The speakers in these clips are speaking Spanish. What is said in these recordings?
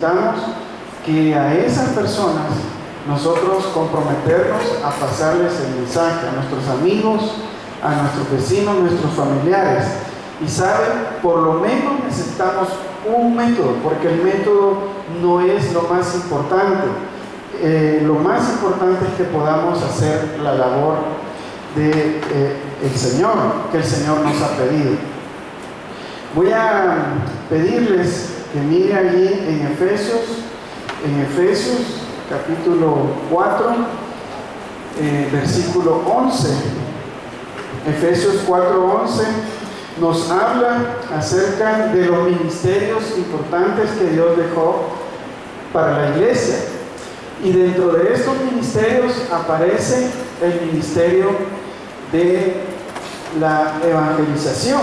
Necesitamos que a esas personas nosotros comprometernos a pasarles el mensaje a nuestros amigos, a nuestros vecinos, nuestros familiares. Y saben, por lo menos necesitamos un método, porque el método no es lo más importante. Lo más importante es que podamos hacer la labor de el Señor, que el Señor nos ha pedido. Voy a pedirles que mire allí en Efesios capítulo 4, versículo 11. Efesios 4:11 nos habla acerca de los ministerios importantes que Dios dejó para la iglesia. Y dentro de estos ministerios aparece el ministerio de la evangelización.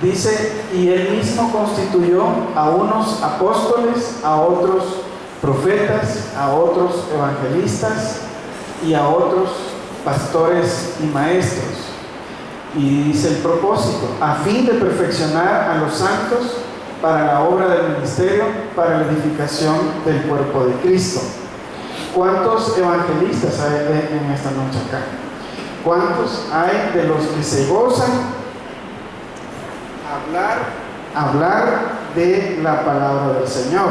Dice, y él mismo constituyó a unos apóstoles, a otros profetas, a otros evangelistas y a otros pastores y maestros. Y dice el propósito, a fin de perfeccionar a los santos para la obra del ministerio, para la edificación del cuerpo de Cristo. ¿Cuántos evangelistas hay en esta noche acá? ¿Cuántos hay de los que se gozan hablar de la palabra del Señor?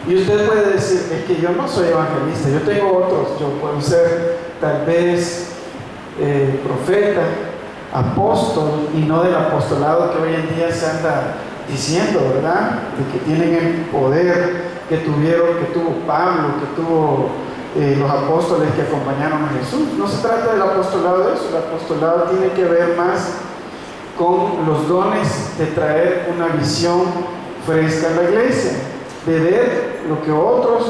Y usted puede decir, es que yo no soy evangelista, yo tengo otros, yo puedo ser tal vez profeta, apóstol, y no del apostolado que hoy en día se anda diciendo, ¿verdad? De que tienen el poder que tuvo Pablo, que tuvo los apóstoles que acompañaron a Jesús. No se trata del apostolado de eso, el apostolado tiene que ver más con los dones de traer una visión fresca a la iglesia, de ver lo que otros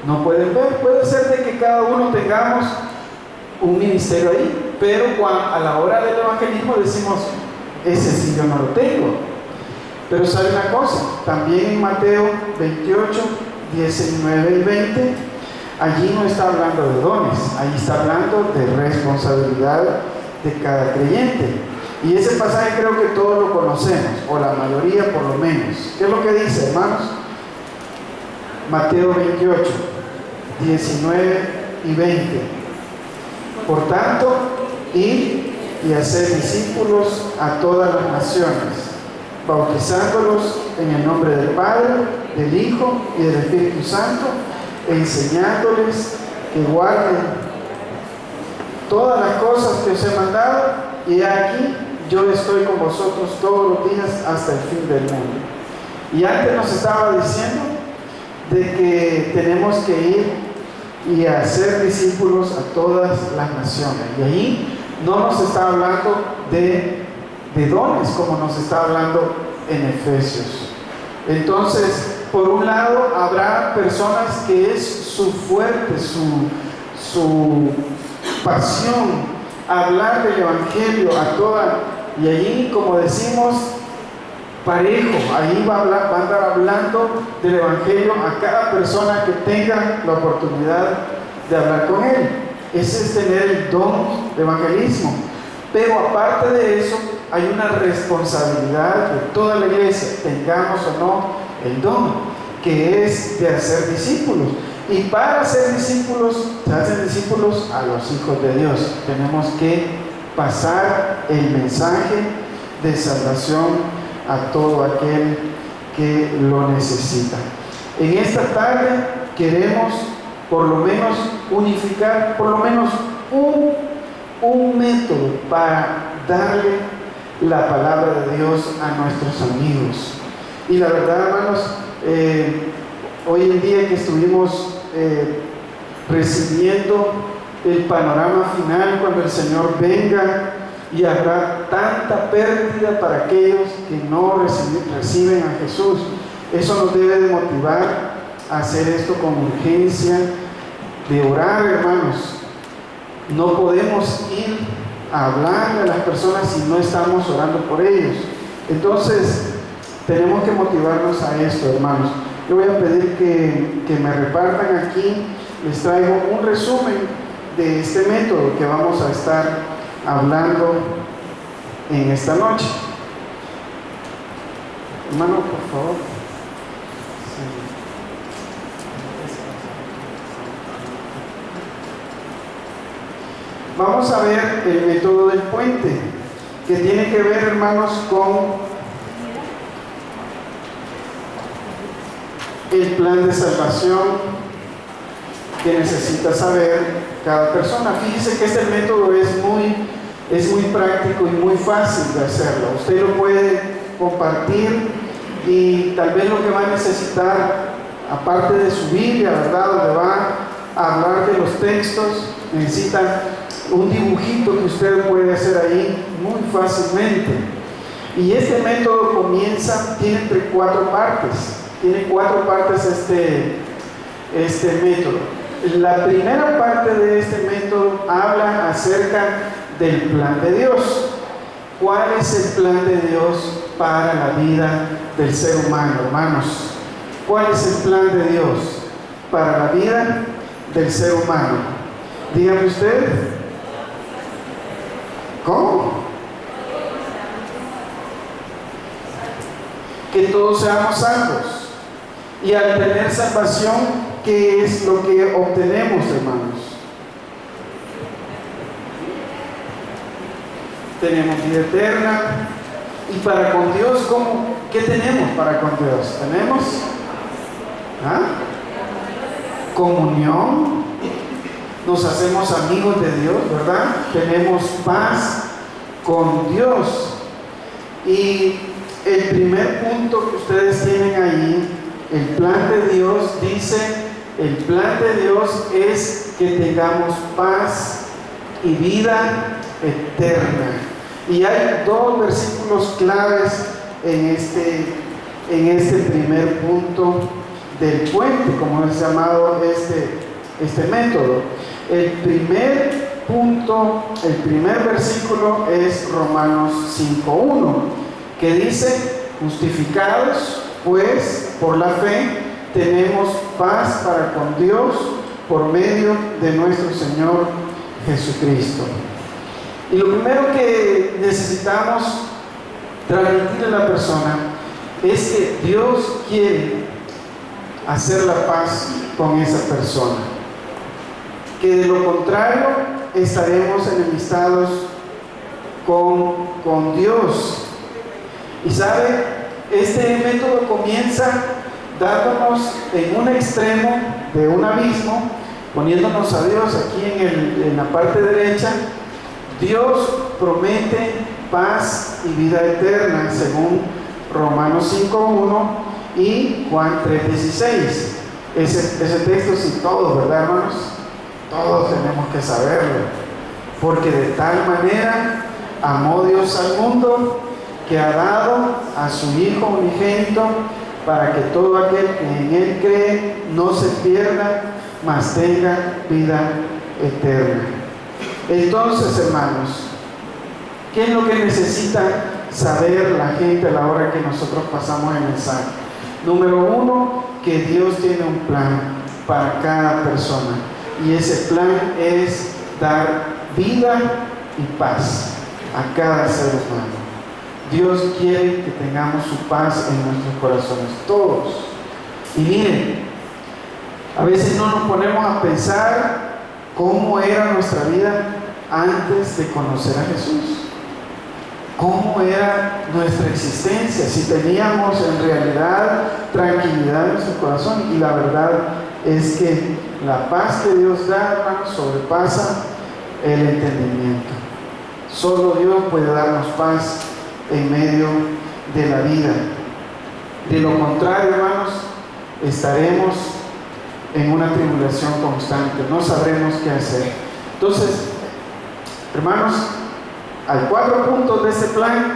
no pueden ver. Puede ser de que cada uno tengamos un ministerio ahí, pero a la hora del evangelismo decimos, ese sí yo no lo tengo. Pero sabe una cosa, también en Mateo 28, 19 y 20, allí no está hablando de dones, allí está hablando de responsabilidad de cada creyente. Y ese pasaje creo que todos lo conocemos, o la mayoría por lo menos. ¿Qué es lo que dice, hermanos? Mateo 28, 19 y 20. Por tanto, id y haced discípulos a todas las naciones, bautizándolos en el nombre del Padre, del Hijo y del Espíritu Santo, e enseñándoles que guarden todas las cosas que os he mandado, y aquí yo estoy con vosotros todos los días hasta el fin del mundo. Y antes nos estaba diciendo de que tenemos que ir y hacer discípulos a todas las naciones. Y ahí no nos está hablando de dones como nos está hablando en Efesios. Entonces, por un lado, habrá personas que es su fuerte, su pasión, hablar del evangelio a toda, y allí, como decimos, parejo, ahí va a andar hablando del evangelio a cada persona que tenga la oportunidad de hablar con él. Ese es tener el don de evangelismo. Pero aparte de eso, hay una responsabilidad de toda la iglesia, tengamos o no el don, que es de hacer discípulos. Y para ser discípulos, se hacen discípulos a los hijos de Dios. Tenemos que pasar el mensaje de salvación a todo aquel que lo necesita. En esta tarde queremos por lo menos unificar, por lo menos un método para darle la palabra de Dios a nuestros amigos. Y la verdad, hermanos, hoy en día que estuvimos recibiendo el panorama final, cuando el Señor venga, y habrá tanta pérdida para aquellos que no reciben a Jesús, eso nos debe de motivar a hacer esto con urgencia, de orar, hermanos. No podemos ir a hablarle a las personas si no estamos orando por ellos. Entonces, tenemos que motivarnos a esto, hermanos. Yo voy a pedir que me repartan aquí, les traigo un resumen de este método que vamos a estar hablando en esta noche. Hermano, por favor. Sí. Vamos a ver el método del puente, que tiene que ver, hermanos, con el plan de salvación que necesita saber cada persona. Fíjese que este método es muy práctico y muy fácil de hacerlo. Usted lo puede compartir y tal vez lo que va a necesitar, aparte de su Biblia, ¿verdad?, donde va a hablar de los textos, necesita un dibujito que usted puede hacer ahí muy fácilmente. Y este método tiene entre 4 partes. Tiene 4 partes este método. La primera parte de este método habla acerca del plan de Dios. ¿Cuál es el plan de Dios para la vida del ser humano, hermanos? ¿Cuál es el plan de Dios para la vida del ser humano? Dígame usted. ¿Cómo? Que todos seamos salvos. Y al tener salvación, ¿qué es lo que obtenemos, hermanos? Tenemos vida eterna. Y para con Dios, ¿qué tenemos para con Dios? Tenemos comunión. Nos hacemos amigos de Dios, ¿verdad? Tenemos paz con Dios. Y el primer punto que ustedes tienen ahí, el plan de Dios dice, el plan de Dios es que tengamos paz y vida eterna. Y hay 2 versículos claves en este primer punto del puente, como es llamado este método. El primer punto, el primer versículo es Romanos 5:1, que dice: justificados pues por la fe tenemos paz para con Dios por medio de nuestro Señor Jesucristo. Y lo primero que necesitamos transmitirle a la persona es que Dios quiere hacer la paz con esa persona, que de lo contrario estaremos enemistados con Dios. Y sabe, este método comienza dándonos en un extremo de un abismo, poniéndonos a Dios aquí en la parte derecha. Dios promete paz y vida eterna según Romanos 5:1 y Juan 3:16. Ese texto sí, todos, ¿verdad, hermanos? Todos tenemos que saberlo, porque de tal manera amó Dios al mundo que ha dado a su Hijo unigénito, para que todo aquel que en Él cree no se pierda, mas tenga vida eterna. Entonces, hermanos, ¿qué es lo que necesita saber la gente a la hora que nosotros pasamos el mensaje? Número 1, que Dios tiene un plan para cada persona, y ese plan es dar vida y paz a cada ser humano. Dios quiere que tengamos su paz en nuestros corazones, todos. Y miren, a veces no nos ponemos a pensar cómo era nuestra vida antes de conocer a Jesús. ¿Cómo era nuestra existencia? Si teníamos en realidad tranquilidad en nuestro corazón. Y la verdad es que la paz que Dios da, hermanos, sobrepasa el entendimiento. Solo Dios puede darnos paz en medio de la vida. De lo contrario, hermanos, estaremos en una tribulación constante, no sabremos qué hacer. Entonces, hermanos, hay 4 puntos de este plan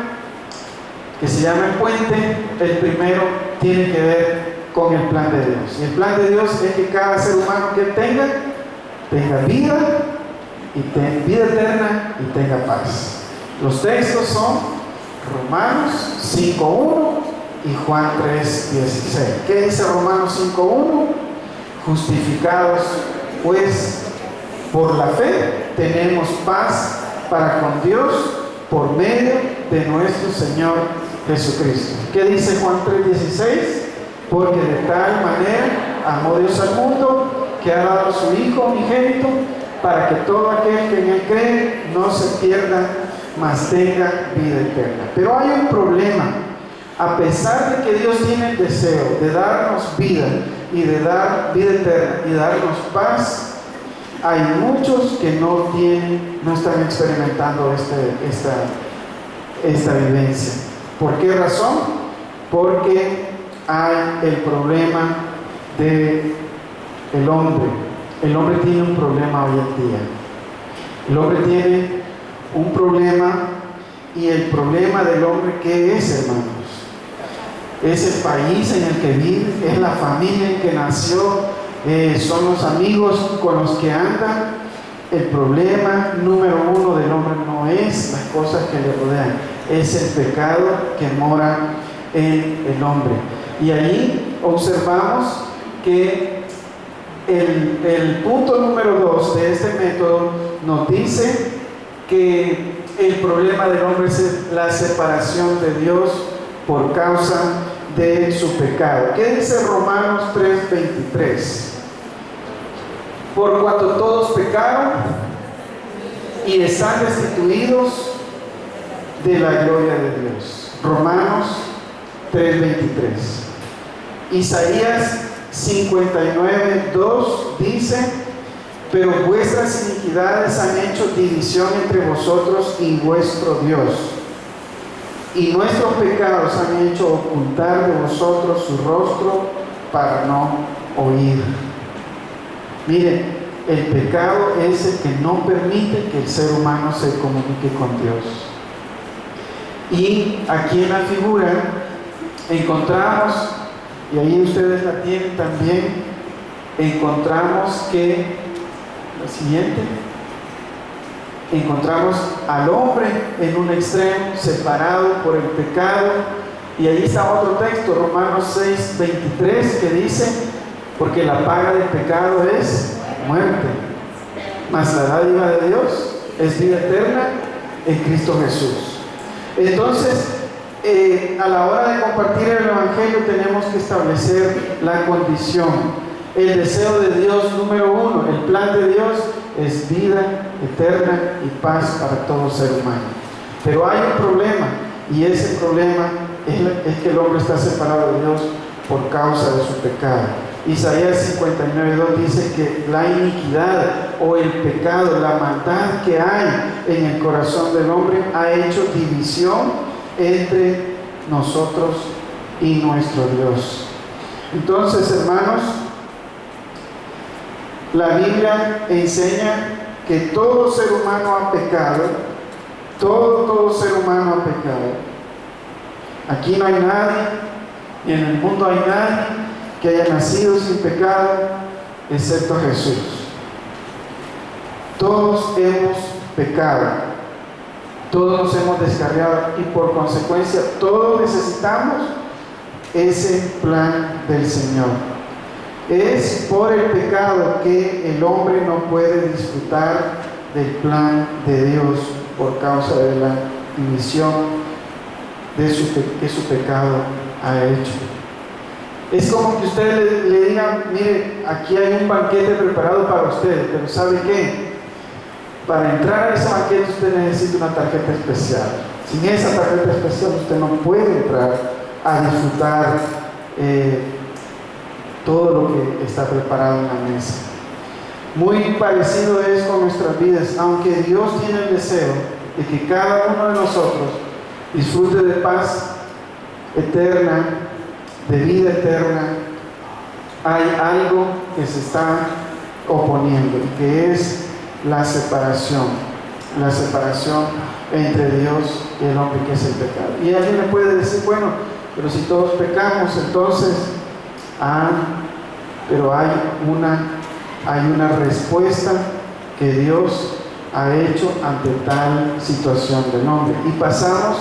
que se llama el puente. El primero tiene que ver con el plan de Dios, y el plan de Dios es que cada ser humano que tenga vida y vida eterna y tenga paz. Los textos son Romanos 5:1 y Juan 3:16. ¿Qué dice Romanos 5:1? Justificados pues por la fe tenemos paz para con Dios por medio de nuestro Señor Jesucristo. ¿Qué dice Juan 3:16? Porque de tal manera amó Dios al mundo que ha dado a su Hijo unigénito, para que todo aquel que en él cree no se pierda, mas tenga vida eterna. Pero hay un problema. A pesar de que Dios tiene el deseo de darnos vida y de dar vida eterna y darnos paz, hay muchos que no están experimentando esta vivencia. ¿Por qué razón? Porque hay el problema del hombre. El hombre tiene un problema hoy en día. El hombre tiene un problema, y el problema del hombre, ¿qué es, hermanos? Es el país en el que vive, es la familia en que nació, son los amigos con los que anda. El problema número uno del hombre no es las cosas que le rodean, es el pecado que mora en el hombre. Y ahí observamos que el punto número 2 de este método nos dice que el problema del hombre es la separación de Dios por causa de su pecado. ¿Qué dice Romanos 3:23? Por cuanto todos pecaron y están destituidos de la gloria de Dios. Romanos 3:23. Isaías 59:2 dice: pero vuestras iniquidades han hecho división entre vosotros y vuestro Dios, y nuestros pecados han hecho ocultar de vosotros su rostro para no oír. Miren, el pecado es el que no permite que el ser humano se comunique con Dios. Y aquí en la figura encontramos, y ahí ustedes la tienen también, encontramos que lo siguiente, encontramos al hombre en un extremo, separado por el pecado, y ahí está otro texto, Romanos 6:23, que dice: porque la paga del pecado es muerte, mas la dádiva de Dios es vida eterna en Cristo Jesús. Entonces, a la hora de compartir el Evangelio tenemos que establecer la condición. El deseo de Dios número uno, el plan de Dios es vida eterna y paz para todo ser humano. Pero hay un problema, y ese problema es que el hombre está separado de Dios por causa de su pecado. Isaías 59:2 dice que la iniquidad o el pecado, la maldad que hay en el corazón del hombre ha hecho división entre nosotros y nuestro Dios. Entonces, hermanos, la Biblia enseña que todo ser humano ha pecado, todo ser humano ha pecado. Aquí no hay nadie, y en el mundo hay nadie que haya nacido sin pecado, excepto Jesús. Todos hemos pecado, todos nos hemos descarriado, y por consecuencia todos necesitamos ese plan del Señor. Es por el pecado que el hombre no puede disfrutar del plan de Dios por causa de la división que su pecado ha hecho. Es como que usted le diga: mire, aquí hay un banquete preparado para usted, pero ¿sabe qué? Para entrar a ese banquete usted necesita una tarjeta especial. Sin esa tarjeta especial usted no puede entrar a disfrutar todo lo que está preparado en la mesa. Muy parecido es con nuestras vidas. Aunque Dios tiene el deseo de que cada uno de nosotros disfrute de paz eterna, de vida eterna, hay algo que se está oponiendo, y que es la separación entre Dios y el hombre, que es el pecado. Y alguien le puede decir: bueno, pero si todos pecamos, entonces pero hay una respuesta que Dios ha hecho ante tal situación del hombre. Y pasamos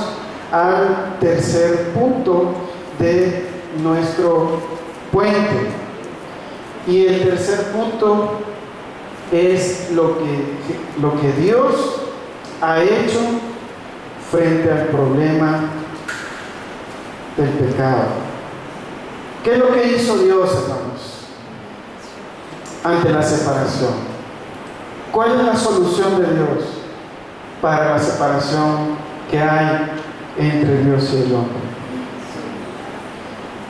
al tercer punto de nuestro puente. Y el tercer punto es lo que Dios ha hecho frente al problema del pecado. ¿Qué es lo que hizo Dios, hermanos, ante la separación? ¿Cuál es la solución de Dios para la separación que hay entre Dios y el hombre?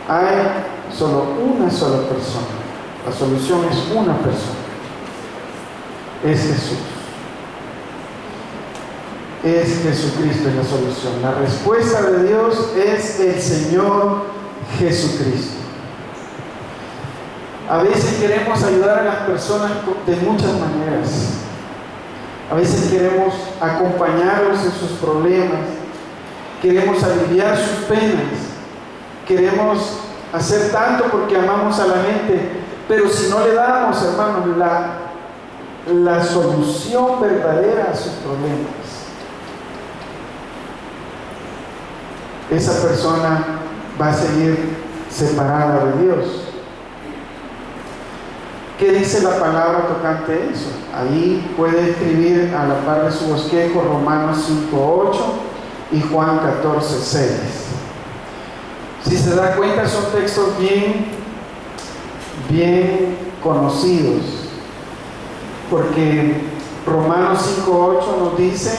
Hay solo una sola persona. La solución es una persona. Es Jesús. Es Jesucristo, es la solución. La respuesta de Dios es el Señor Jesucristo. A veces queremos ayudar a las personas de muchas maneras. A veces queremos acompañarlos en sus problemas. Queremos aliviar sus penas. Queremos hacer tanto porque amamos a la gente. Pero si no le damos, hermanos, la solución verdadera a sus problemas, esa persona va a seguir separada de Dios. ¿Qué dice la palabra tocante eso? Ahí puede escribir a la par de su bosquejo Romanos 5:8 y Juan 14:6. Si se da cuenta, son textos bien conocidos, porque Romanos 5:8 nos dice: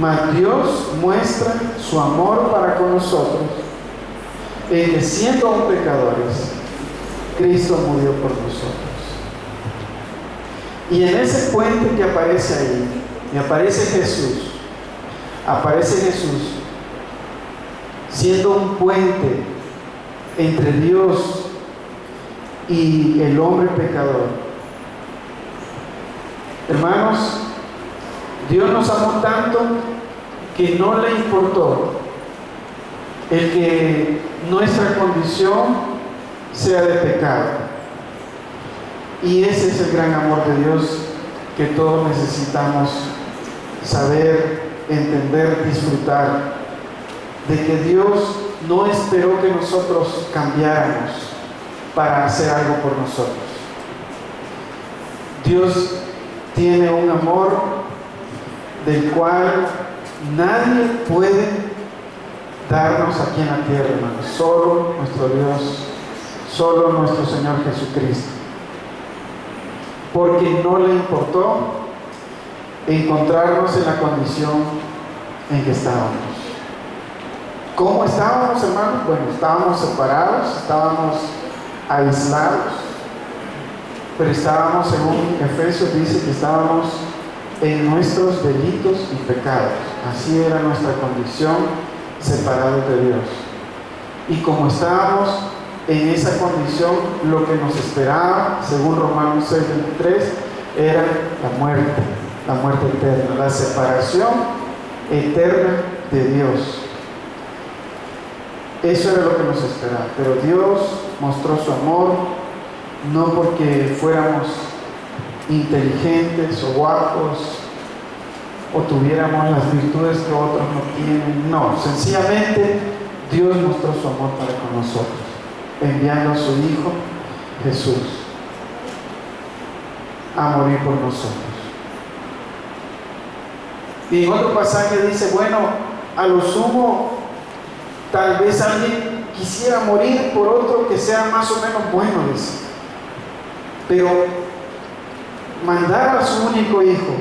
mas Dios muestra su amor para con nosotros, en que siendo aún pecadores, Cristo murió por nosotros. Y en ese puente que aparece ahí, y aparece Jesús siendo un puente entre Dios y el hombre pecador. Hermanos, Dios nos amó tanto que no le importó el que nuestra condición sea de pecado. Y ese es el gran amor de Dios que todos necesitamos saber, entender, disfrutar, de que Dios no esperó que nosotros cambiáramos para hacer algo por nosotros. Dios tiene un amor del cual nadie puede darnos aquí en la tierra, hermanos. Solo nuestro Dios, solo nuestro Señor Jesucristo. Porque no le importó encontrarnos en la condición en que estábamos. ¿Cómo estábamos, hermanos? Bueno, estábamos separados, estábamos aislados, pero estábamos, según Efesios dice, que estábamos en nuestros delitos y pecados. Así era nuestra condición, separados de Dios. Y como estábamos en esa condición, lo que nos esperaba, según Romanos 6:23, era la muerte eterna, la separación eterna de Dios. Eso era lo que nos esperaba. Pero Dios mostró su amor, no porque fuéramos inteligentes o guapos o tuviéramos las virtudes que otros no tienen. No, sencillamente Dios mostró su amor para con nosotros, enviando a su Hijo Jesús a morir por nosotros. Y en otro pasaje dice, bueno, a lo sumo tal vez alguien quisiera morir por otro que sea más o menos bueno, dice. Pero mandar a su único Hijo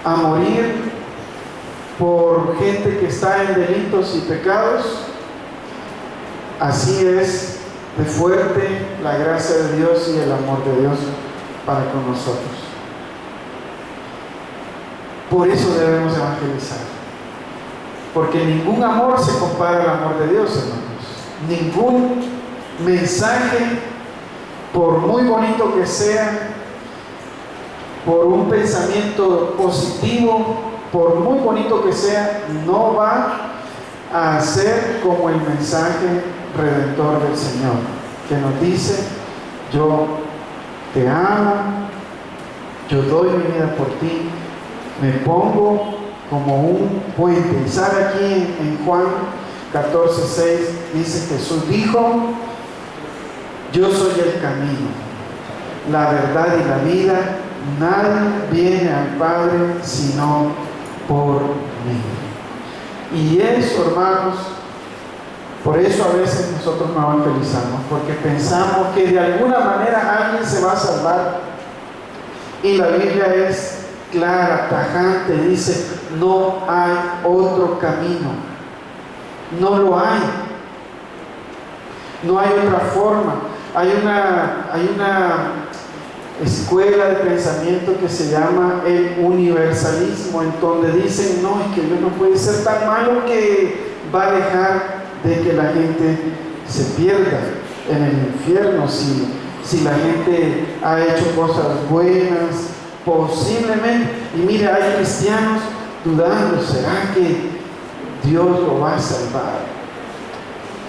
a morir por gente que está en delitos y pecados, así es de fuerte la gracia de Dios y el amor de Dios para con nosotros. Por eso debemos evangelizar, porque ningún amor se compara al amor de Dios, hermanos. Ningún mensaje, por muy bonito que sea, por un pensamiento positivo, por muy bonito que sea, no va a ser como el mensaje redentor del Señor, que nos dice: yo te amo, yo doy mi vida por ti, me pongo como un puente. Y sabe, aquí en Juan 14:6 dice: Jesús dijo: yo soy el camino, la verdad y la vida, nadie viene al Padre sino por mí. Y eso, hermanos, por eso a veces nosotros no evangelizamos, porque pensamos que de alguna manera alguien se va a salvar Y la Biblia es clara, tajante, dice, no hay otro camino. No lo hay. No hay otra forma. Hay una escuela de pensamiento que se llama el universalismo, en donde dicen, no, es que Dios no puede ser tan malo que va a dejar de que la gente se pierda en el infierno si la gente ha hecho cosas buenas, posiblemente. Y mire, hay cristianos dudando, ¿será que Dios lo va a salvar?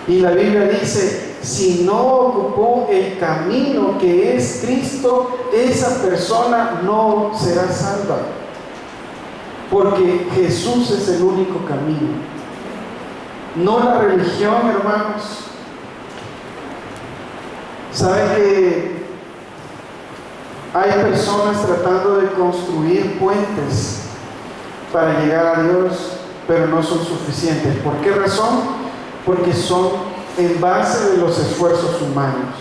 Y la Biblia dice, si no ocupó el camino que es Cristo, esa persona no será salva. Porque Jesús es el único camino. No la religión, hermanos. ¿Saben que hay personas tratando de construir puentes para llegar a Dios, pero no son suficientes? ¿Por qué razón? Porque son en base de los esfuerzos humanos.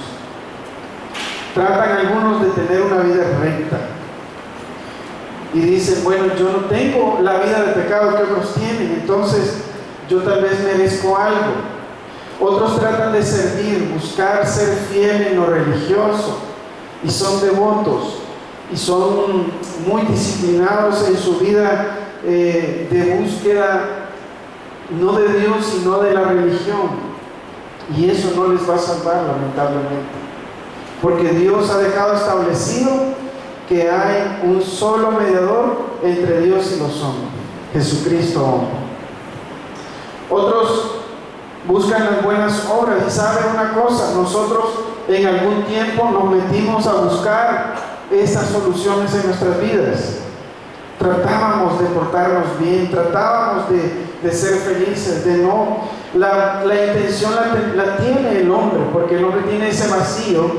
Tratan algunos de tener una vida recta y dicen, bueno, yo no tengo la vida de pecado que otros tienen, entonces yo tal vez merezco algo. Otros tratan de servir, buscar ser fiel en lo religioso, y son devotos y son muy disciplinados en su vida de búsqueda, no de Dios sino de la religión. Y eso no les va a salvar, lamentablemente, porque Dios ha dejado establecido que hay un solo mediador entre Dios y los hombres, Jesucristo hombre. Otros buscan las buenas obras, y saben una cosa, nosotros en algún tiempo nos metimos a buscar estas soluciones en nuestras vidas. Tratábamos de portarnos bien, tratábamos de ser felices, de no. La intención la tiene el hombre, porque el hombre tiene ese vacío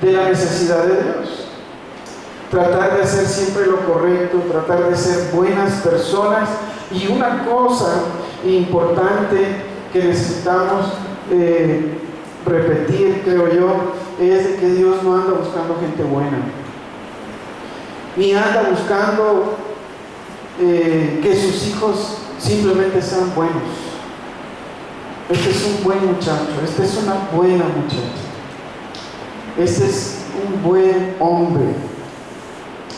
de la necesidad de Dios. Tratar de hacer siempre lo correcto, tratar de ser buenas personas. Y una cosa importante que necesitamos repetir, creo yo, es de que Dios no anda buscando gente buena, ni anda buscando que sus hijos simplemente sean buenos. Este es un buen muchacho, esta es una buena muchacha, este es un buen hombre.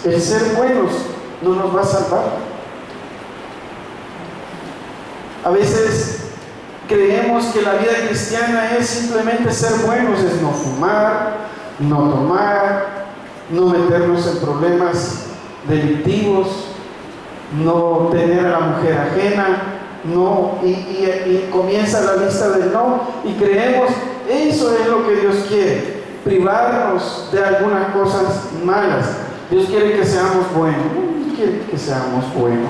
El ser buenos no nos va a salvar. A veces creemos que la vida cristiana es simplemente ser buenos, es no fumar, no tomar, no meternos en problemas delictivos, no tener a la mujer ajena, no, y comienza la lista del no, y creemos eso es lo que Dios quiere, privarnos de algunas cosas malas. Dios quiere que seamos buenos, Dios quiere que seamos buenos.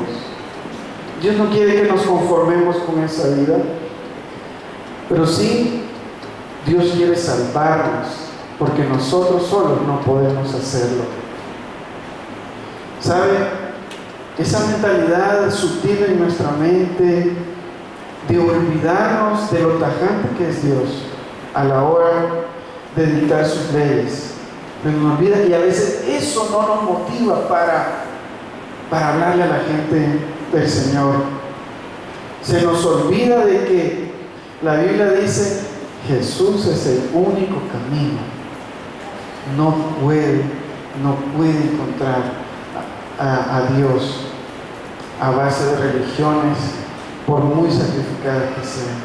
Dios no quiere que nos conformemos con esa vida, pero sí Dios quiere salvarnos, porque nosotros solos no podemos hacerlo. ¿Sabe? Esa mentalidad sutil en nuestra mente de olvidarnos de lo tajante que es Dios a la hora de dictar sus leyes, nos olvida, y a veces eso no nos motiva para hablarle a la gente del Señor. Se nos olvida de que la Biblia dice Jesús es el único camino. No puede encontrar a Dios a base de religiones, por muy sacrificadas que sean.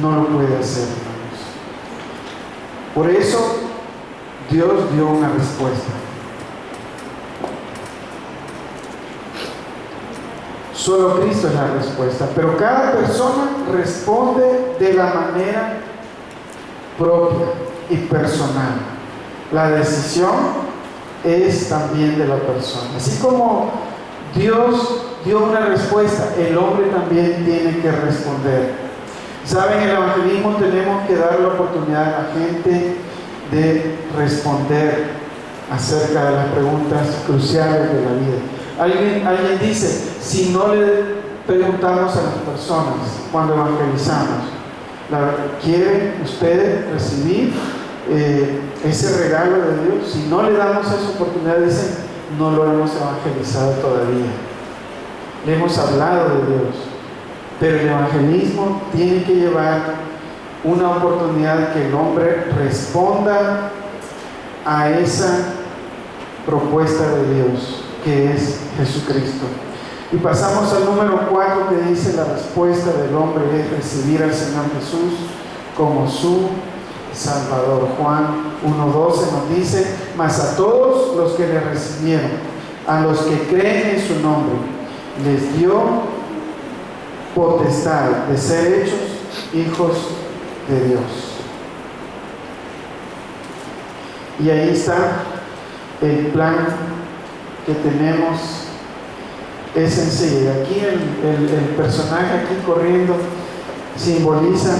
No lo puede hacer, hermanos. Por eso Dios dio una respuesta. Solo Cristo es la respuesta, pero cada persona responde de la manera propia y personal. La decisión es también de la persona. Así como Dios dio una respuesta, el hombre también tiene que responder. Saben, en el evangelismo tenemos que dar la oportunidad a la gente de responder acerca de las preguntas cruciales de la vida. Alguien dice, si no le preguntamos a las personas cuando evangelizamos, ¿quiere usted recibir ese regalo de Dios. Si no le damos esa oportunidad, dicen, no lo hemos evangelizado todavía. Le hemos hablado de Dios, pero el evangelismo tiene que llevar una oportunidad que el hombre responda a esa propuesta de Dios, que es Jesucristo. Y pasamos al número 4, que dice: la respuesta del hombre es recibir al Señor Jesús como su Salvador. Juan 1:12 nos dice: mas a todos los que le recibieron, a los que creen en su nombre, les dio potestad de ser hechos hijos de Dios. Y ahí está el plan que tenemos. Es sencillo. Aquí el personaje aquí corriendo simboliza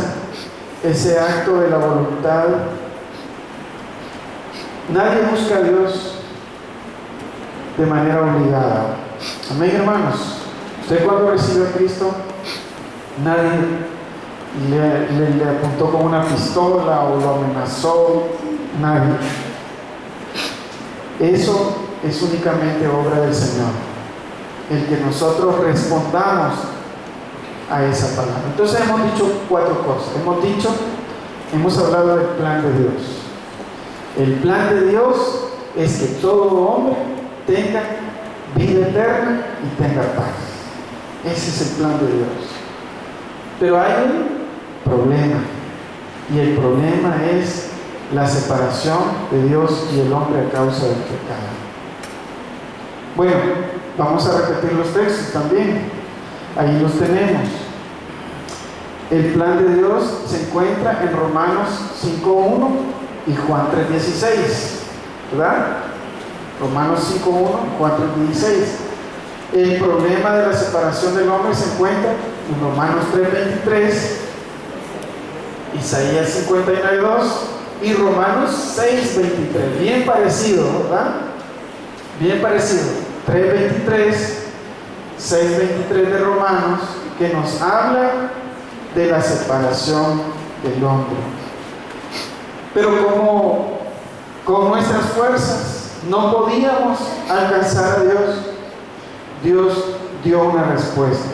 ese acto de la voluntad. Nadie busca a Dios de manera obligada. Amén, hermanos. Usted cuando recibió a Cristo, nadie le apuntó con una pistola o lo amenazó. Nadie. Eso es únicamente obra del Señor, el que nosotros respondamos a esa palabra. Entonces hemos dicho 4 cosas. Hemos hablado del plan de Dios. El plan de Dios es que todo hombre tenga vida eterna y tenga paz. Ese es el plan de Dios. Pero hay un problema, y el problema es la separación de Dios y el hombre a causa del pecado. Bueno, vamos a repetir los textos también. Ahí los tenemos. El plan de Dios se encuentra en Romanos 5:1 y Juan 3:16, ¿verdad? Romanos 5:1 y Juan 3:16. El problema de la separación del hombre se encuentra en Romanos 3:23, Isaías 59:2 y Romanos 6:23. Bien parecido, ¿verdad? Bien parecido. 3:23, 6:23 de Romanos, que nos habla de la separación del hombre. Pero como con nuestras fuerzas no podíamos alcanzar a Dios, Dios dio una respuesta.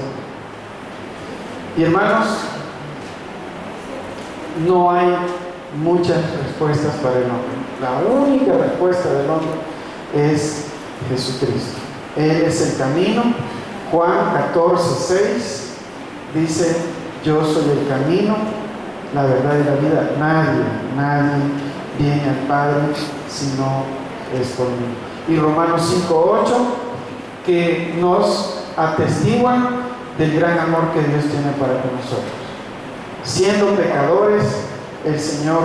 Y hermanos, no hay muchas respuestas para el hombre. La única respuesta del hombre es Jesucristo. Él es el camino. Juan 14:6 dice: yo soy el camino, la verdad y la vida. Nadie viene al Padre si no es por mí. Y Romanos 5:8, que nos atestiguan del gran amor que Dios tiene para con nosotros. Siendo pecadores, el Señor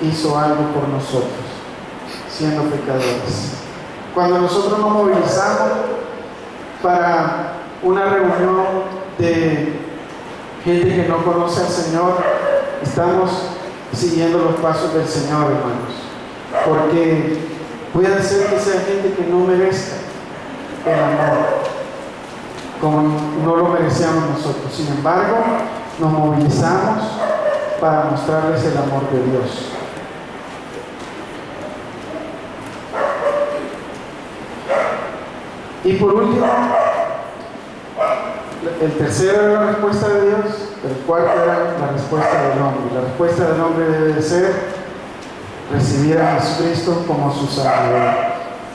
hizo algo por nosotros, siendo pecadores. Cuando nosotros nos movilizamos para una reunión de gente que no conoce al Señor, estamos siguiendo los pasos del Señor, hermanos, porque puede ser que sea gente que no merezca el amor como no lo merecíamos nosotros. Sin embargo, nos movilizamos para mostrarles el amor de Dios. Y por último, el tercero era la respuesta de Dios, el cuarto era la respuesta del hombre. La respuesta del hombre debe de ser recibir a Jesucristo como su Salvador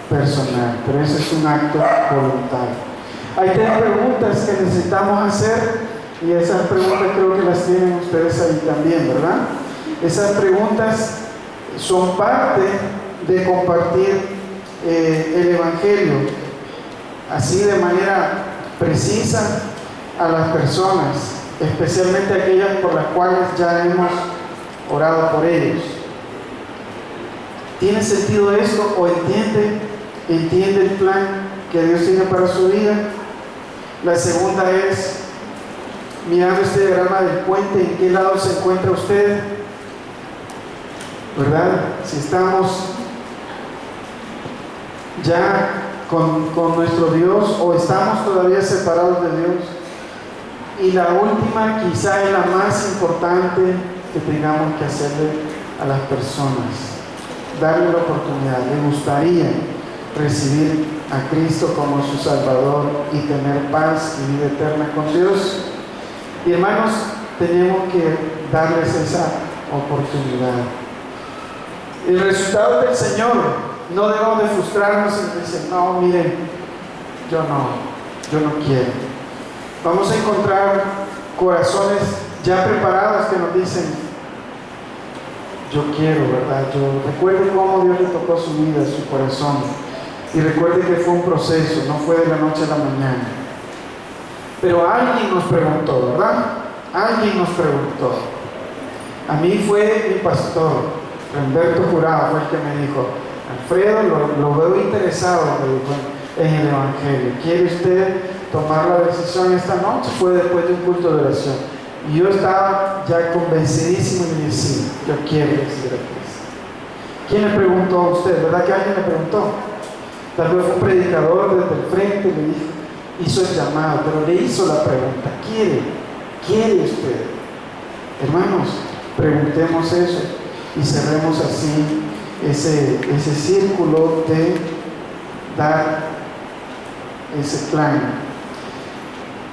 personal, pero ese es un acto voluntario. Hay 3 preguntas que necesitamos hacer, y esas preguntas creo que las tienen ustedes ahí también, ¿verdad? Esas preguntas son parte de compartir el Evangelio, así de manera precisa, a las personas, especialmente aquellas por las cuales ya hemos orado por ellos. ¿Tiene sentido esto o entiende el plan que Dios tiene para su vida? La segunda es, mirando este diagrama del puente, ¿en qué lado se encuentra usted? ¿Verdad? Si estamos ya con nuestro Dios o estamos todavía separados de Dios. Y la última, quizá es la más importante que tengamos que hacerle a las personas, darle la oportunidad. Le gustaría recibir a Cristo como su Salvador y tener paz y vida eterna con Dios. Y hermanos, tenemos que darles esa oportunidad. El resultado del Señor, no debemos de frustrarnos y decir, no, miren, yo no quiero. Vamos a encontrar corazones ya preparados que nos dicen, yo quiero, ¿verdad? Recuerde cómo Dios le tocó su vida, su corazón. Y recuerde que fue un proceso, no fue de la noche a la mañana. Pero alguien nos preguntó, ¿verdad? Alguien nos preguntó. A mí fue mi pastor, Humberto Jurado, fue el que me dijo, Alfredo, lo veo interesado, me dijo, en el Evangelio. ¿Quiere usted tomar la decisión esta noche? Fue después de un culto de oración. Y yo estaba ya convencidísimo y dije, sí, yo quiero recibir a Cristo. ¿Quién le preguntó a usted? ¿Verdad que alguien le preguntó? Tal vez fue un predicador desde el frente, le dijo, hizo el llamado, pero le hizo la pregunta, ¿quiere usted? Hermanos, preguntemos eso y cerremos así ese círculo de dar ese plan.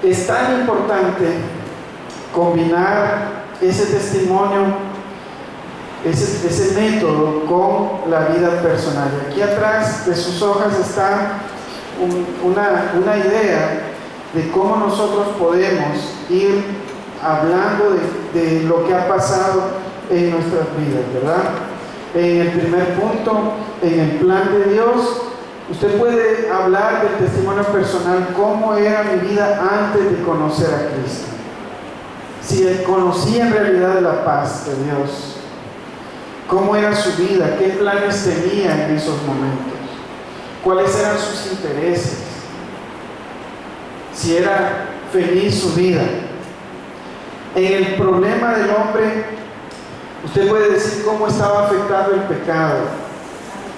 Es tan importante combinar ese testimonio, ese método con la vida personal. Aquí atrás de sus hojas está una idea de cómo nosotros podemos ir hablando de lo que ha pasado en nuestras vidas, ¿verdad? En el primer punto, en el plan de Dios, usted puede hablar del testimonio personal, cómo era mi vida antes de conocer a Cristo. Si él conocía en realidad la paz de Dios, cómo era su vida, qué planes tenía en esos momentos, cuáles eran sus intereses, si era feliz su vida. En el problema del hombre, usted puede decir cómo estaba afectando el pecado,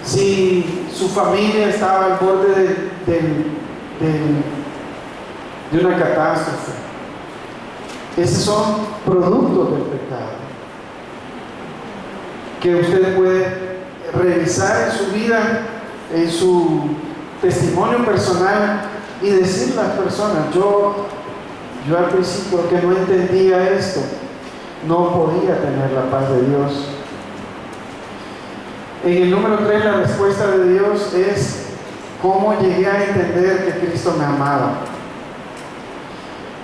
si su familia estaba al borde de una catástrofe. Esos son productos del pecado que usted puede revisar en su vida, en su testimonio personal y decirle a las personas, yo al principio que no entendía esto, no podía tener la paz de Dios. En el número 3, la respuesta de Dios es cómo llegué a entender que Cristo me amaba.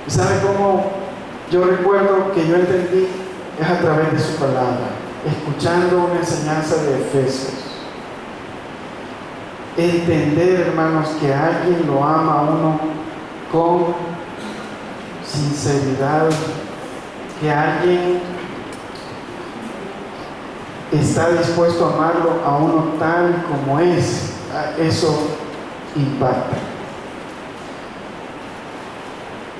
¿Y sabe cómo yo recuerdo que yo entendí? Es a través de su palabra, escuchando una enseñanza de Efesios. Entender, hermanos, que alguien lo ama a uno con sinceridad, que alguien está dispuesto a amarlo a uno tal como es, eso impacta.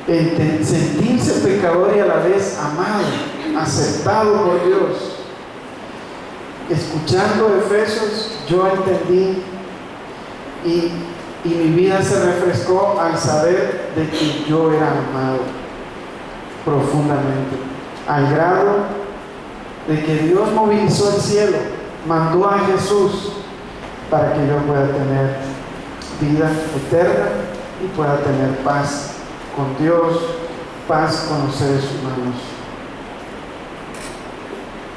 Sentirse pecador y a la vez amado, aceptado por Dios. Escuchando Efesios, yo entendí y mi vida se refrescó al saber de que yo era amado profundamente, al grado de que Dios movilizó el cielo, mandó a Jesús para que yo pueda tener vida eterna y pueda tener paz con Dios, paz con los seres humanos.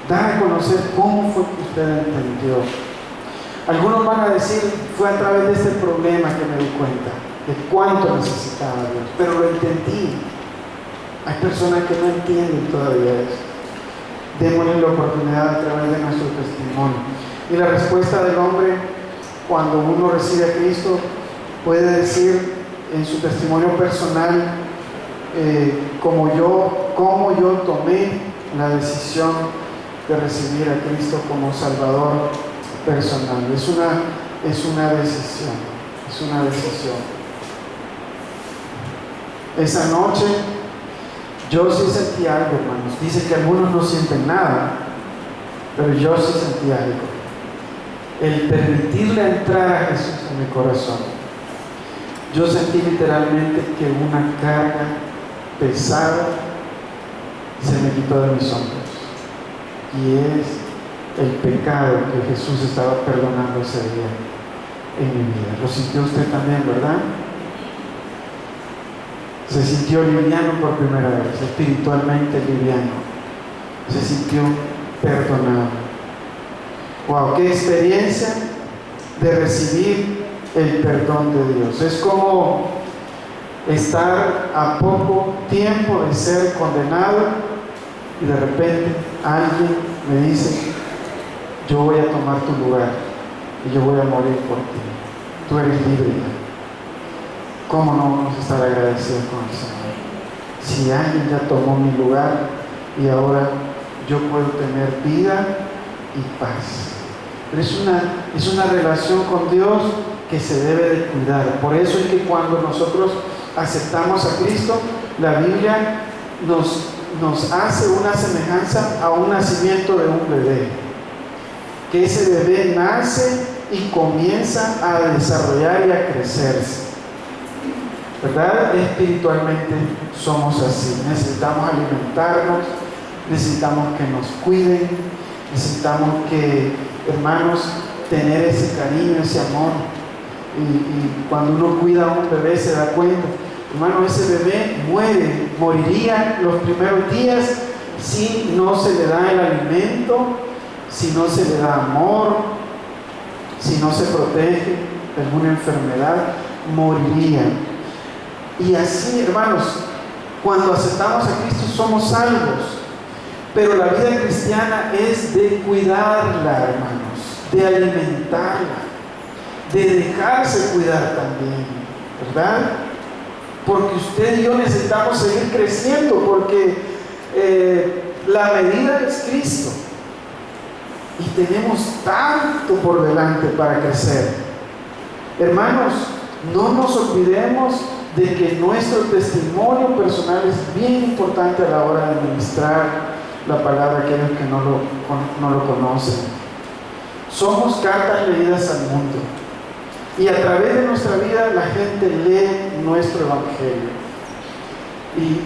Dar a conocer cómo fue que usted entendió. Algunos van a decir, fue a través de este problema que me di cuenta de cuánto necesitaba Dios, pero lo entendí. Hay personas que no entienden todavía eso. Démosle la oportunidad a través de nuestro testimonio. Y la respuesta del hombre, cuando uno recibe a Cristo, puede decir en su testimonio personal, cómo yo tomé la decisión de recibir a Cristo como Salvador personal. Es una decisión. Esa noche yo sí sentí algo, hermanos. Dice que algunos no sienten nada, pero yo sí sentí algo. El permitirle entrar a Jesús en mi corazón. Yo sentí literalmente que una carga pesada se me quitó de mis hombros. Y es el pecado que Jesús estaba perdonando ese día en mi vida. Lo sintió usted también, ¿verdad? Se sintió liviano por primera vez, espiritualmente liviano. Se sintió perdonado. ¡Wow! ¡Qué experiencia de recibir el perdón de Dios! Es como estar a poco tiempo de ser condenado y de repente alguien me dice: yo voy a tomar tu lugar y yo voy a morir por ti. Tú eres libre ya. ¿Cómo no vamos a estar agradecidos con el Señor? Si alguien ya tomó mi lugar y ahora yo puedo tener vida y paz. Pero es una relación con Dios que se debe de cuidar. Por eso es que cuando nosotros aceptamos a Cristo, la Biblia nos hace una semejanza a un nacimiento de un bebé. Que ese bebé nace y comienza a desarrollar y a crecerse. ¿Verdad? Espiritualmente somos así. Necesitamos alimentarnos, necesitamos que nos cuiden, necesitamos que, hermanos, tener ese cariño, ese amor. Y cuando uno cuida a un bebé se da cuenta, hermano, ese bebé moriría los primeros días si no se le da el alimento, si no se le da amor, si no se protege de alguna enfermedad, moriría. Y así, hermanos, cuando aceptamos a Cristo somos salvos. Pero la vida cristiana es de cuidarla, hermanos, de alimentarla, de dejarse cuidar también, ¿verdad? Porque usted y yo necesitamos seguir creciendo, porque la medida es Cristo. Y tenemos tanto por delante para crecer. Hermanos, no nos olvidemos de que nuestro testimonio personal es bien importante a la hora de administrar la palabra a aquellos que no lo conocen. Somos cartas leídas al mundo. Y a través de nuestra vida la gente lee nuestro evangelio.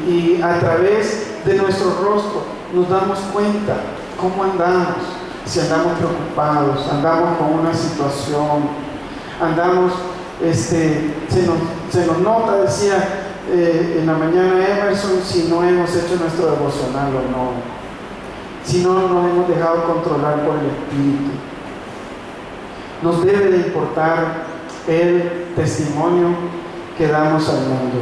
Y a través de nuestro rostro nos damos cuenta cómo andamos. Si andamos preocupados, andamos con una situación, andamos, se nos nota, decía en la mañana Emerson, si no hemos hecho nuestro devocional o no, si no nos hemos dejado controlar por el Espíritu. Nos debe de importar el testimonio que damos al mundo,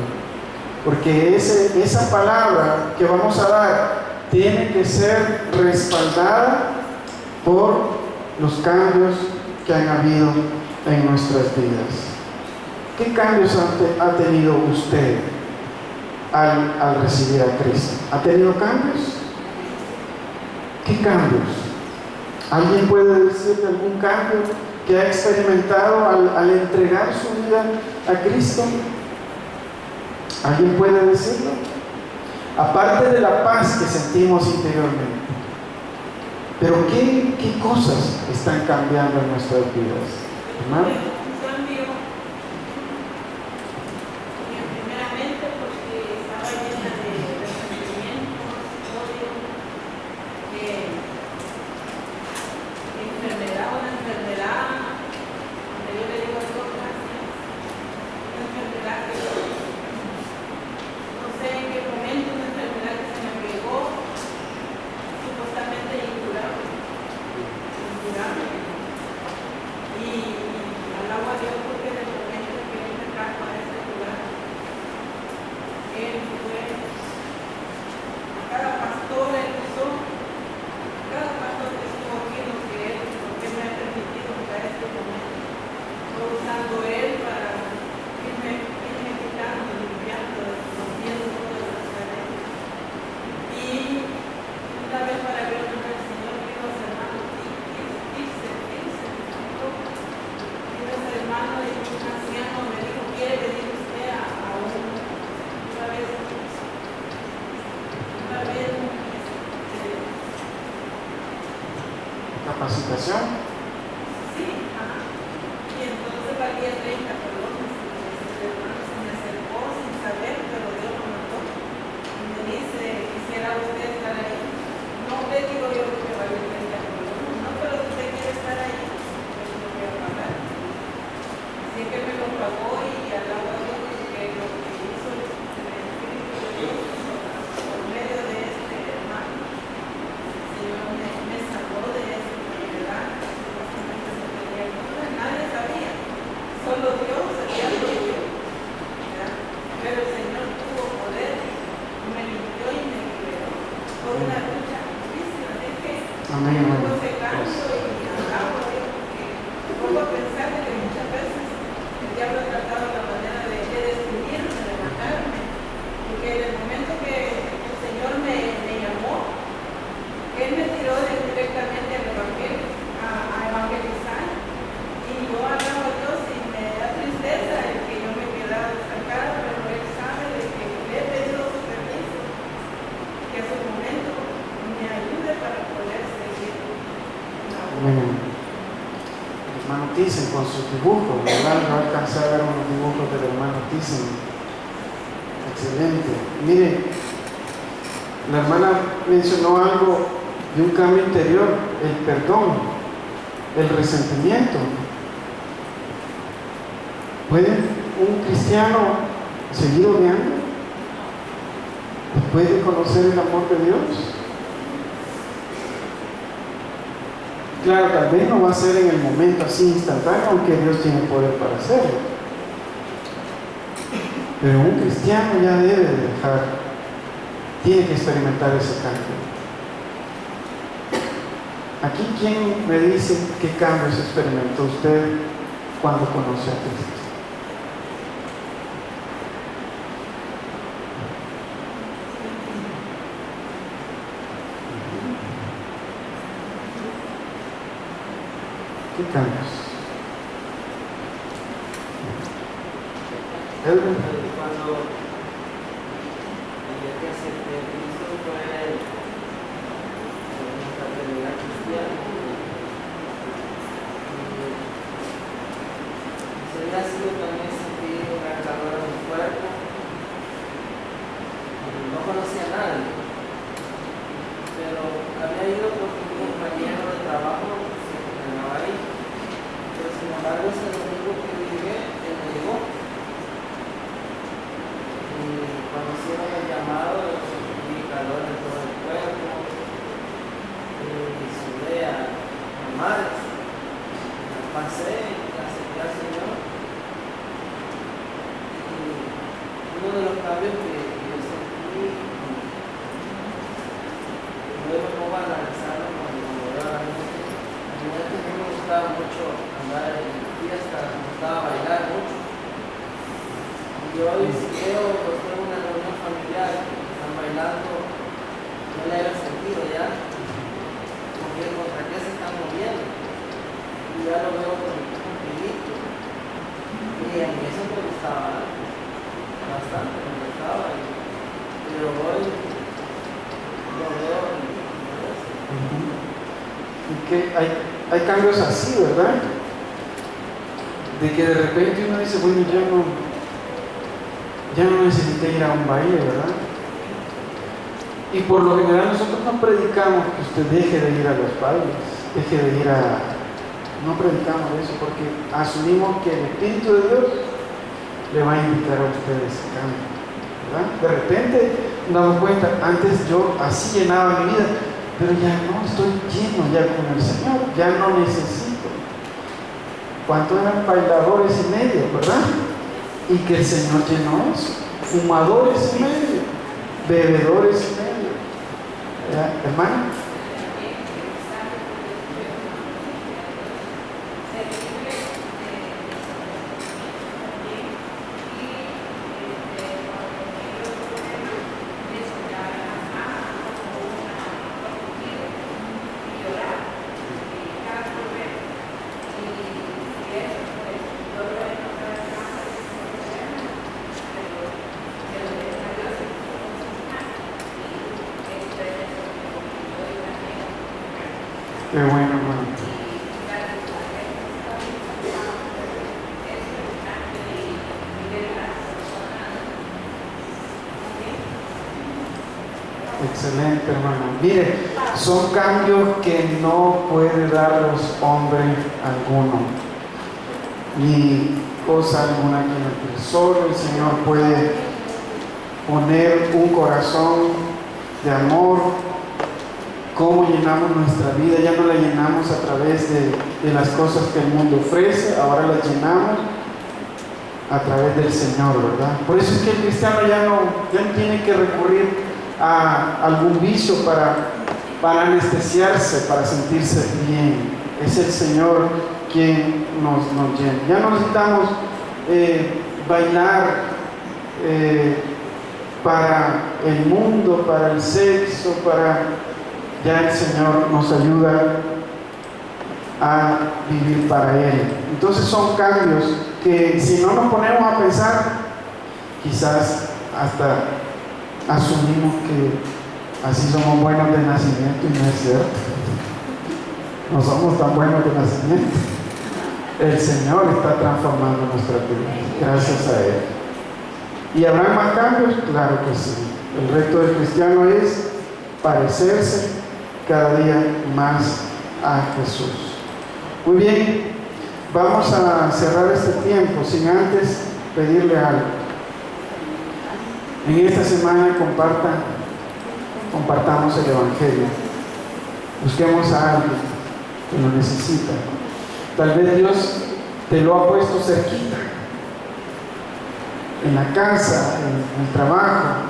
porque esa palabra que vamos a dar tiene que ser respaldada por los cambios que han habido en nuestras vidas. ¿Qué cambios ha tenido usted al recibir a Cristo? ¿Ha tenido cambios? ¿Qué cambios? ¿Alguien puede decirle algún cambio que ha experimentado al entregar su vida a Cristo? ¿Alguien puede decirlo? Aparte de la paz que sentimos interiormente. Pero ¿qué cosas están cambiando en nuestras vidas? ¿Hermano? Capacitación. Sí, ajá. Y entonces valía 30 colones. El hermano se me acercó sin saber, pero Dios lo mandó. Y me dice, ¿quisiera usted estar ahí? No le digo yo que valía 30 colones, no, a pensar de que muchas veces el diablo ha tratado la manera de destruirme, de matarme, porque en el momento que el Señor me llamó, Él me tiró directamente al Evangelio, a evangelizar, y yo alabo a Dios y me da tristeza el que yo me quedara estancada, pero Él sabe de que le he pedido su permiso, que a su momento me ayude para poder seguir. Hermano Thyssen con sus dibujos, ¿verdad? No alcancé a ver unos dibujos del hermano Thyssen. Excelente. Mire, la hermana mencionó algo de un cambio interior, el perdón, el resentimiento. ¿Puede un cristiano seguir odiando? ¿Puede conocer el amor de Dios? Claro, tal vez no va a ser en el momento así instantáneo, aunque Dios tiene poder para hacerlo. Pero un cristiano ya debe tiene que experimentar ese cambio. Aquí, ¿quién me dice qué cambios experimentó usted cuando conoció a Cristo? ¿Qué cambios? Cuando el día que acepté a Cristo fue en una fraternidad cristiana. Se había sido también sentir una calor en mi cuerpo. No conocía a nadie, pero había ido porque un compañero de trabajo se encontraba ahí. Pero sin embargo, ese domingo que llegué, él me llegó. Cuando hicieron el llamado, sentí calor en todo el cuerpo, sudé a mares, pasé y acepté al Señor. Y uno de los cambios que yo sentí, luego no van a analizarlo cuando veo a la gente, a mí me gustaba mucho andar en fiestas, me gustaba bailar mucho. Y hoy si veo una reunión familiar que están bailando, no le haga sentido ya, porque contra qué se están moviendo. Y ya lo veo con un grito. Y a mí eso me gustaba bastante, me gustaba. Pero hoy lo veo y que hay cambios así, ¿verdad? De que de repente uno dice, bueno, ya no necesité ir a un baile, ¿verdad? Y por lo general nosotros no predicamos que usted deje de ir a los bailes, no predicamos eso porque asumimos que el Espíritu de Dios le va a invitar a usted ese cambio, ¿verdad? De repente nos damos cuenta, antes yo así llenaba mi vida, pero ya no, estoy lleno ya con el Señor, ya no necesito. ¿Cuántos eran bailadores y medio, verdad? Y que el Señor llenó eso, fumadores y medio, bebedores y medio, ¿verdad, hermano? Qué bueno, hermano. Excelente, hermano. Mire, son cambios que no puede darlos hombre alguno, ni cosa alguna que no. Solo el Señor puede poner un corazón de amor. ¿Cómo llenamos nuestra vida? Ya no la llenamos a través de las cosas que el mundo ofrece, ahora la llenamos a través del Señor, ¿verdad? Por eso es que el cristiano ya no tiene que recurrir a algún vicio para anestesiarse, para sentirse bien. Es el Señor quien nos llene. Ya no necesitamos bailar para el mundo, para el sexo, ya el Señor nos ayuda a vivir para Él. Entonces son cambios que si no nos ponemos a pensar, quizás hasta asumimos que así somos buenos de nacimiento y no es cierto. No somos tan buenos de nacimiento. El Señor está transformando nuestra vida, gracias a Él. ¿Y habrá más cambios? Claro que sí. El reto del cristiano es parecerse cada día más a Jesús. Muy bien, vamos a cerrar este tiempo sin antes pedirle algo. En esta semana compartamos el Evangelio. Busquemos a alguien que lo necesita. Tal vez Dios te lo ha puesto cerquita, en la casa, en el trabajo,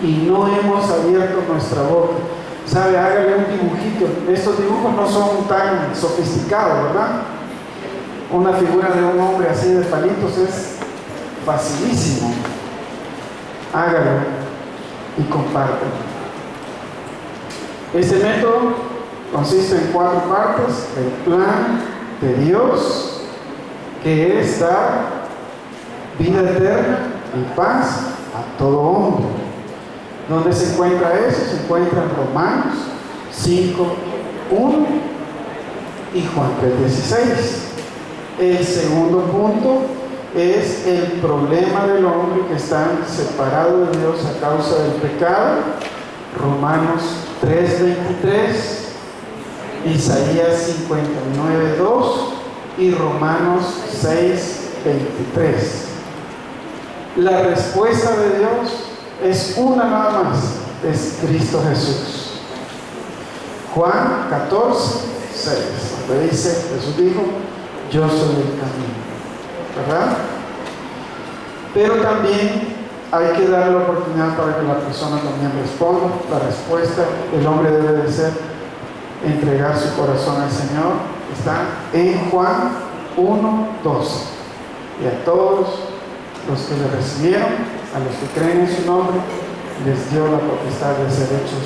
y no hemos abierto nuestra boca. ¿Sabe? Hágale un dibujito. Estos dibujos no son tan sofisticados, ¿verdad? Una figura de un hombre así de palitos es facilísimo. Hágalo y compártelo. Este método consiste en 4 partes: el plan de Dios, que es dar vida eterna y paz a todo hombre. ¿Dónde se encuentra eso? Se encuentra en Romanos 5:1 y Juan 3:16. El segundo punto es el problema del hombre que está separado de Dios a causa del pecado. Romanos 3:23, Isaías 59:2 y Romanos 6:23. La respuesta de Dios es una nada más, es Cristo Jesús. Juan 14:6, donde dice, Jesús dijo, yo soy el camino, ¿verdad? Pero también hay que darle la oportunidad para que la persona también responda. La respuesta del hombre debe de ser entregar su corazón al Señor. Está en Juan 1:12. Y a todos los que le recibieron, a los que creen en su nombre, les dio la potestad de ser hechos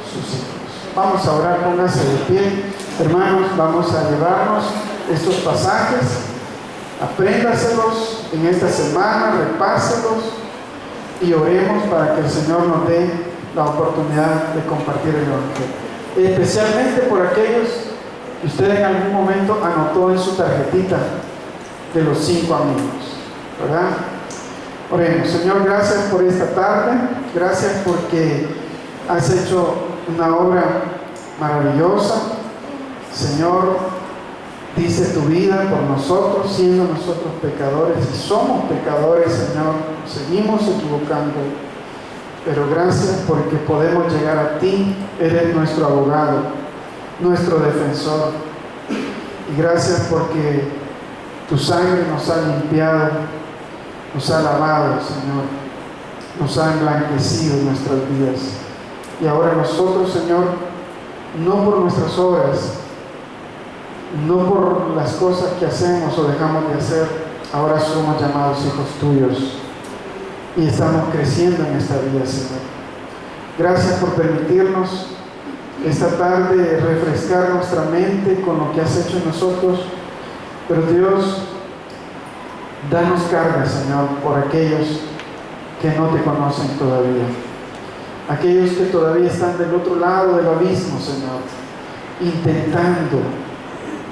sus hijos. Vamos a orar, pónganse de pie. Hermanos, vamos a llevarnos estos pasajes, apréndaselos en esta semana, repáselos y oremos para que el Señor nos dé la oportunidad de compartir el Evangelio. Especialmente por aquellos que usted en algún momento anotó en su tarjetita de los 5 amigos, ¿verdad? Oremos. Señor, gracias por esta tarde, gracias porque has hecho una obra maravillosa. Señor, dice tu vida por nosotros, siendo nosotros pecadores, y somos pecadores, Señor, seguimos equivocando, pero gracias porque podemos llegar a ti, eres nuestro abogado, nuestro defensor, y gracias porque tu sangre nos ha limpiado, nos ha lavado, Señor, nos ha emblanquecido en nuestras vidas, y ahora nosotros, Señor, no por nuestras obras, no por las cosas que hacemos o dejamos de hacer, ahora somos llamados hijos tuyos y estamos creciendo en esta vida, Señor. Gracias por permitirnos esta tarde refrescar nuestra mente con lo que has hecho en nosotros, pero Dios, danos carga, Señor, por aquellos que no te conocen todavía, aquellos que todavía están del otro lado del abismo, Señor, intentando,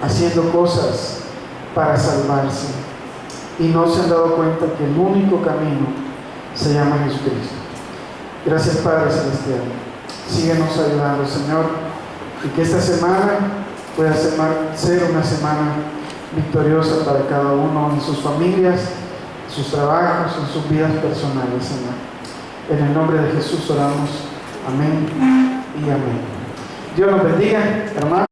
haciendo cosas para salvarse y no se han dado cuenta que el único camino se llama Jesucristo. Gracias, Padre Celestial. Síguenos ayudando, Señor, y que esta semana pueda ser una semana victoriosa para cada uno en sus familias, en sus trabajos, en sus vidas personales, Señor. En el nombre de Jesús oramos. Amén y amén. Dios nos bendiga, hermanos.